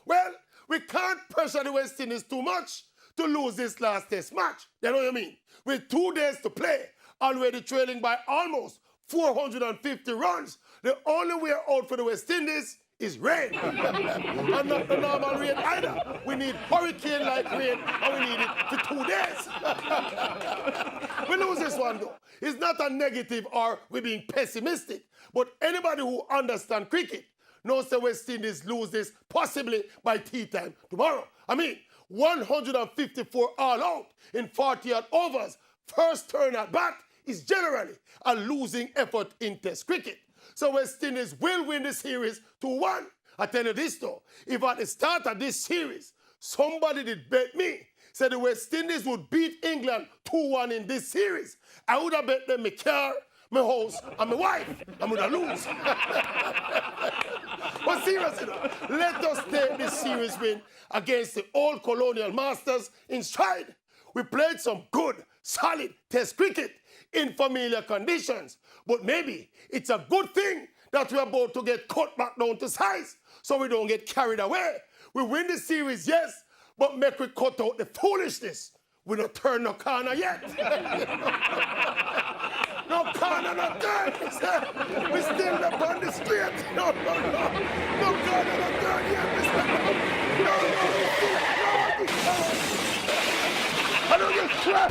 Well, we can't pressure the West Indies too much to lose this last test match. You know what I mean? With 2 days to play, already trailing by almost 450 runs, the only way out for the West Indies is rain. And not the normal rain either. We need hurricane-like rain, and we need it for 2 days. We lose this one, though. It's not a negative or we're being pessimistic, but anybody who understands cricket knows the West Indies lose this possibly by tea time tomorrow. I mean, 154 all out in 40-odd overs, first turn at bat is generally a losing effort in Test cricket. So West Indies will win the series 2-1. I tell you this though, if at the start of this series, somebody did bet me, said the West Indies would beat England 2-1 in this series, I would have bet them my car, my house, and my wife. I'm gonna lose. But seriously though, let us take this series win against the old colonial masters in stride. We played some good, solid Test cricket in familiar conditions. But maybe it's a good thing that we're about to get cut back down to size so we don't get carried away. We win the series, yes, but make we cut out the foolishness. We don't turn no corner yet. No corner, no turn. We still up on the straight. No corner, no turn yet. No. I don't get crap.